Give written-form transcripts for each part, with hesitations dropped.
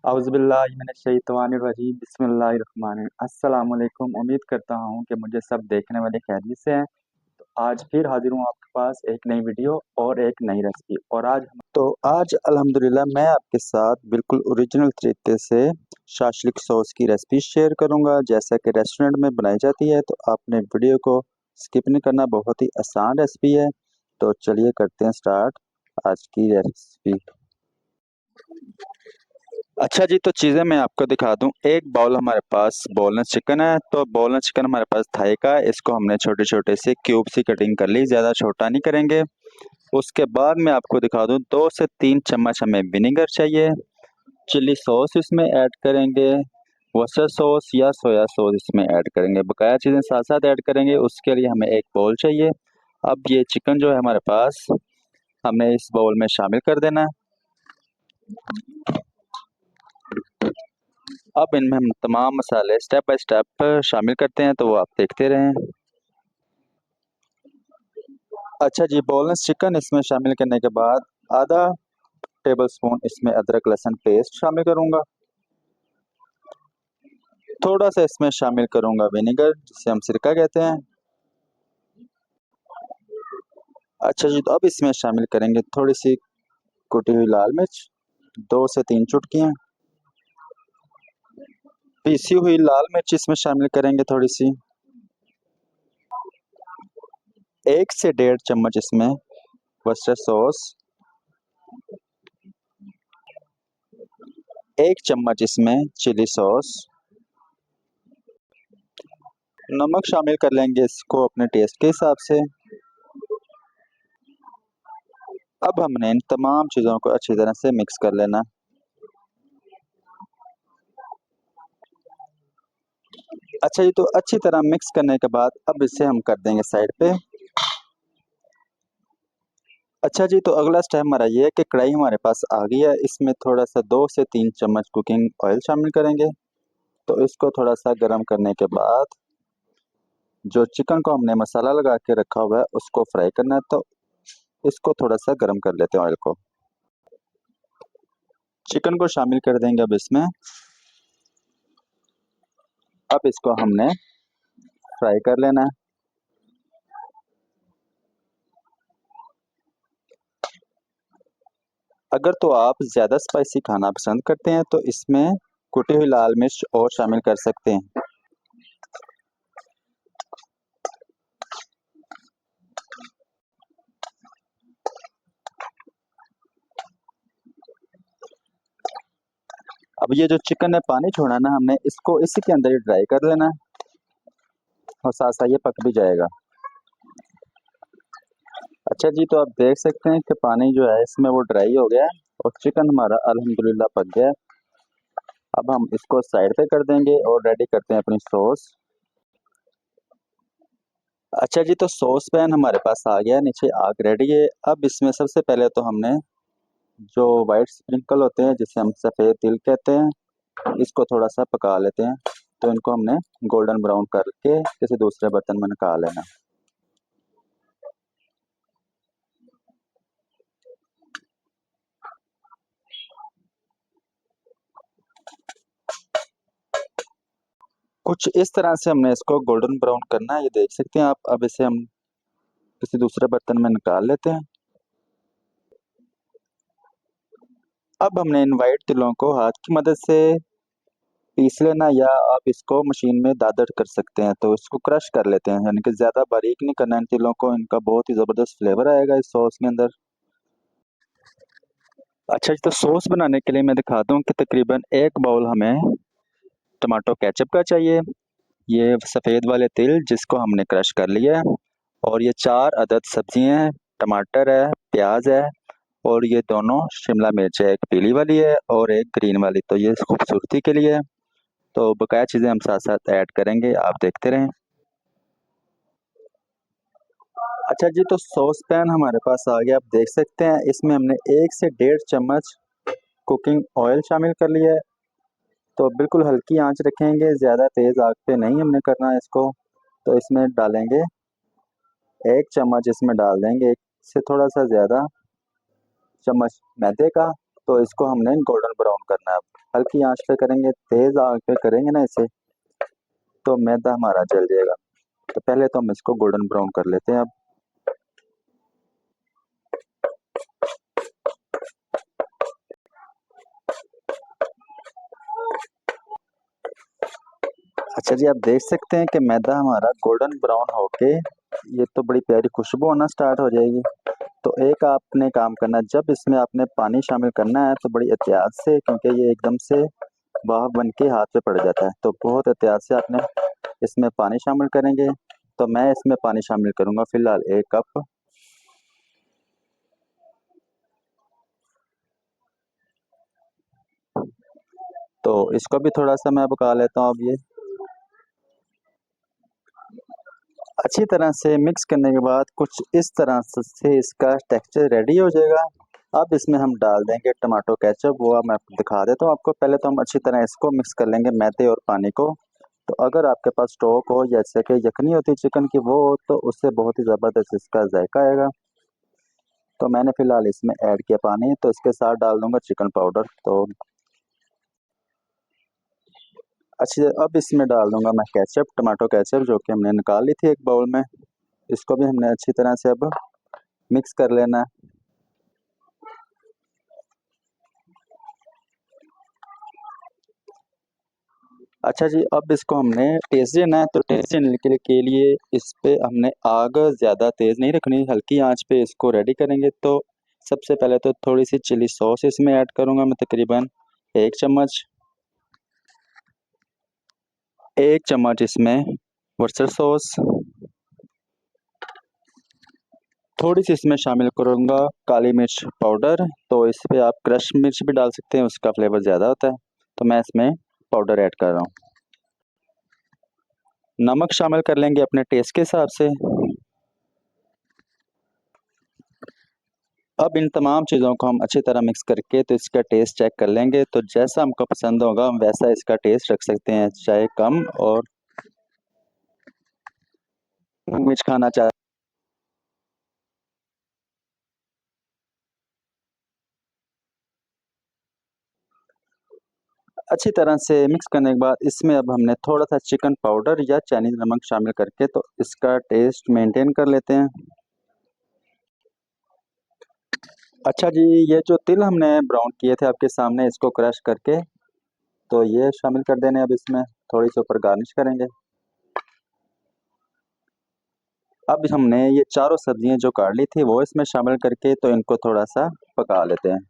औज़ुबिल्लाहिमिनश्शैतानिर्रजीम बिस्मिल्लाहिर्रहमानिर्रहीम। अस्सलाम वालेकुम। उम्मीद करता हूँ कि मुझे सब देखने वाले खैरियत से हैं। तो आज फिर हाजिर हूँ आपके पास एक नई वीडियो और एक नई रेसिपी। और आज अल्हम्दुलिल्लाह मैं आपके साथ बिल्कुल ओरिजिनल तरीके से शाशलिक सॉस की रेसिपी शेयर करूँगा, जैसा कि रेस्टोरेंट में बनाई जाती है। तो आपने वीडियो को स्किप नहीं करना, बहुत ही आसान रेसिपी है। तो चलिए करते हैं स्टार्ट आज की रेसिपी। अच्छा जी, तो चीज़ें मैं आपको दिखा दूं। एक बाउल हमारे पास बोनलेस चिकन है। तो बोनलेस चिकन हमारे पास थाई का है। इसको हमने छोटे छोटे से क्यूब सी कटिंग कर ली, ज़्यादा छोटा नहीं करेंगे। उसके बाद मैं आपको दिखा दूं, 2 से 3 चम्मच हमें विनेगर चाहिए। चिली सॉस इसमें ऐड करेंगे, वर्सेस्टर सॉस या सोया सॉस इसमें ऐड करेंगे। बकाया चीज़ें साथ साथ ऐड करेंगे। उसके लिए हमें एक बाउल चाहिए। अब ये चिकन जो है हमारे पास, हमने इस बाउल में शामिल कर देना है। अब इनमें हम तमाम मसाले स्टेप बाय स्टेप शामिल करते हैं, तो वो आप देखते रहें। अच्छा जी, बोनलेस चिकन इसमें शामिल करने के बाद आधा टेबल स्पून इसमें अदरक लहसुन पेस्ट शामिल करूंगा। थोड़ा सा इसमें शामिल करूंगा विनेगर, जिसे हम सिरका कहते हैं। अच्छा जी, तो अब इसमें शामिल करेंगे थोड़ी सी कुटी हुई लाल मिर्च, 2 से 3 चुटकियां। पीसी हुई लाल मिर्च इसमें शामिल करेंगे थोड़ी सी। 1 से 1.5 चम्मच इसमें वर्सेस्टर सॉस, 1 चम्मच इसमें चिली सॉस, नमक शामिल कर लेंगे इसको अपने टेस्ट के हिसाब से। अब हमने इन तमाम चीज़ों को अच्छी तरह से मिक्स कर लेना। अच्छा जी, तो अच्छी तरह मिक्स करने के बाद अब इसे हम कर देंगे साइड पे। अच्छा जी, तो अगला स्टेप हमारा ये है कि कढ़ाई हमारे पास आ गई है। इसमें थोड़ा सा 2 से 3 चम्मच कुकिंग ऑयल शामिल करेंगे। तो इसको थोड़ा सा गर्म करने के बाद जो चिकन को हमने मसाला लगा के रखा हुआ है उसको फ्राई करना है। तो इसको थोड़ा सा गर्म कर लेते हैं ऑयल को। चिकन को शामिल कर देंगे अब इसमें। अब इसको हमने फ्राई कर लेना है। अगर तो आप ज़्यादा स्पाइसी खाना पसंद करते हैं तो इसमें कुटी हुई लाल मिर्च और शामिल कर सकते हैं। अब ये जो चिकन ने पानी छोड़ा ना, हमने इसको इसी के अंदर ही ड्राई कर लेना है और साथ साथ ये पक भी जाएगा। अच्छा जी, तो आप देख सकते हैं कि पानी जो है इसमें वो ड्राई हो गया है और चिकन हमारा अल्हम्दुलिल्लाह पक गया है। अब हम इसको साइड पे कर देंगे और रेडी करते हैं अपनी सॉस। अच्छा जी, तो सॉस पैन हमारे पास आ गया, नीचे आग रेडी है। अब इसमें सबसे पहले तो हमने जो वाइट स्प्रिंकल होते हैं, जिसे हम सफ़ेद तिल कहते हैं, इसको थोड़ा सा पका लेते हैं। तो इनको हमने गोल्डन ब्राउन करके किसी दूसरे बर्तन में निकाल लेना। कुछ इस तरह से हमने इसको गोल्डन ब्राउन करना है, ये देख सकते हैं आप। अब इसे हम किसी दूसरे बर्तन में निकाल लेते हैं। अब हमने इन वाइट तिलों को हाथ की मदद से पीस लेना, या आप इसको मशीन में दादर कर सकते हैं। तो इसको क्रश कर लेते हैं, यानी कि ज़्यादा बारीक नहीं करना इन तिलों को। इनका बहुत ही ज़बरदस्त फ्लेवर आएगा इस सॉस के अंदर। अच्छा जी, तो सॉस बनाने के लिए मैं दिखा दूं कि तकरीबन 1 बाउल हमें टमाटो केचप का चाहिए। ये सफ़ेद वाले तिल जिसको हमने क्रश कर लिया है। और ये 4 अदद सब्जियां हैं, टमाटर है, प्याज है, और ये दोनों शिमला मिर्च है, एक पीली वाली है और एक ग्रीन वाली। तो ये खूबसूरती के लिए है। तो बकाया चीज़ें हम साथ साथ ऐड करेंगे, आप देखते रहें। अच्छा जी, तो सॉस पैन हमारे पास आ गया। आप देख सकते हैं इसमें हमने 1 से 1.5 चम्मच कुकिंग ऑयल शामिल कर लिया है। तो बिल्कुल हल्की आंच रखेंगे, ज़्यादा तेज़ आग पे नहीं हमने करना है इसको। तो इसमें डालेंगे 1 चम्मच, इसमें डाल देंगे 1 से थोड़ा सा ज़्यादा चम्मच मैदे का। तो इसको हमने गोल्डन ब्राउन करना है। हल्की आंच पे करेंगे, तेज आंच पे करेंगे ना इसे, तो मैदा हमारा जल जाएगा। तो पहले तो हम इसको गोल्डन ब्राउन कर लेते हैं अब। अच्छा जी, आप देख सकते हैं कि मैदा हमारा गोल्डन ब्राउन होके ये तो बड़ी प्यारी खुशबू आना स्टार्ट हो जाएगी। तो एक आपने काम करना है, जब इसमें आपने पानी शामिल करना है तो बड़ी एहतियात से, क्योंकि ये एकदम से भाप बन के हाथ पे पड़ जाता है, तो बहुत एहतियात से आपने इसमें पानी शामिल करेंगे। तो मैं इसमें पानी शामिल करूंगा फिलहाल 1 कप। तो इसको भी थोड़ा सा मैं पका लेता हूँ अब ये। अच्छी तरह से मिक्स करने के बाद कुछ इस तरह से इसका टेक्सचर रेडी हो जाएगा। अब इसमें हम डाल देंगे टमाटो केचप, वो अब मैं दिखा देता हूँ आपको। पहले तो हम अच्छी तरह इसको मिक्स कर लेंगे मैदे और पानी को। तो अगर आपके पास स्टॉक हो, जैसे कि यखनी होती है चिकन की, वो हो तो उससे बहुत ही ज़बरदस्त इसका जायका आएगा। तो मैंने फिलहाल इसमें ऐड किया पानी, तो इसके साथ डाल दूंगा चिकन पाउडर। तो अच्छी, अब इसमें डाल दूंगा मैं केचप, टमाटो केचप, जो कि हमने निकाल ली थी एक बाउल में। इसको भी हमने अच्छी तरह से अब मिक्स कर लेना है। अच्छा जी, अब इसको हमने टेस्ट देना है। तो टेस्ट देने के लिए इस पे हमने आग ज़्यादा तेज़ नहीं रखनी, हल्की आंच पे इसको रेडी करेंगे। तो सबसे पहले तो थोड़ी सी चिली सॉस इसमें ऐड करूंगा मैं, तकरीबन 1 चम्मच। 1 चम्मच इसमें वर्सेटर सॉस। थोड़ी सी इसमें शामिल करूंगा काली मिर्च पाउडर। तो इस पे आप क्रश मिर्च भी डाल सकते हैं, उसका फ्लेवर ज़्यादा होता है। तो मैं इसमें पाउडर ऐड कर रहा हूँ। नमक शामिल कर लेंगे अपने टेस्ट के हिसाब से। अब इन तमाम चीज़ों को हम अच्छी तरह मिक्स करके तो इसका टेस्ट चेक कर लेंगे। तो जैसा हमको पसंद होगा हम वैसा इसका टेस्ट रख सकते हैं, चाहे कम और मिर्च खाना चाहे। अच्छी तरह से मिक्स करने के बाद इसमें अब हमने थोड़ा सा चिकन पाउडर या चाइनीज नमक शामिल करके तो इसका टेस्ट मेंटेन कर लेते हैं। अच्छा जी, ये जो तिल हमने ब्राउन किए थे आपके सामने, इसको क्रश करके तो ये शामिल कर देने। अब इसमें थोड़ी सी ऊपर गार्निश करेंगे। अब हमने ये चारों सब्जियां जो काट ली थी वो इसमें शामिल करके तो इनको थोड़ा सा पका लेते हैं।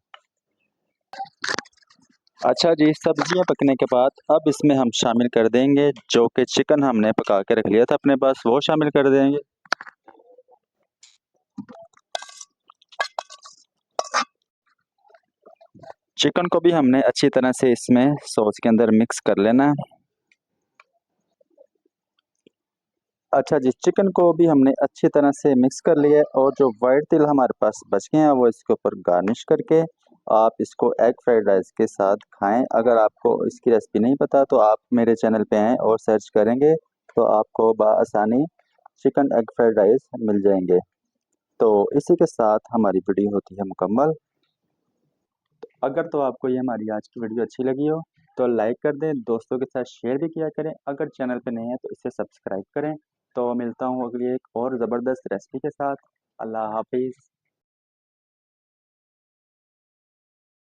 अच्छा जी, सब्जियां पकने के बाद अब इसमें हम शामिल कर देंगे जो कि चिकन हमने पका के रख लिया था अपने पास, वो शामिल कर देंगे। चिकन को भी हमने अच्छी तरह से इसमें सॉस के अंदर मिक्स कर लेना है। अच्छा जी, चिकन को भी हमने अच्छी तरह से मिक्स कर लिया है और जो वाइट तिल हमारे पास बच गए हैं वो इसके ऊपर गार्निश करके आप इसको एग फ्राइड राइस के साथ खाएं। अगर आपको इसकी रेसिपी नहीं पता तो आप मेरे चैनल पे आएँ और सर्च करेंगे तो आपको बआसानी चिकन एग फ्राइड राइस मिल जाएंगे। तो इसी के साथ हमारी वीडियो होती है मुकम्मल। अगर तो आपको ये हमारी आज की वीडियो अच्छी लगी हो तो लाइक कर दें, दोस्तों के साथ शेयर भी किया करें। अगर चैनल पे नए हैं तो इसे सब्सक्राइब करें। तो मिलता हूँ अगली एक और ज़बरदस्त रेसिपी के साथ। अल्लाह हाफिज़।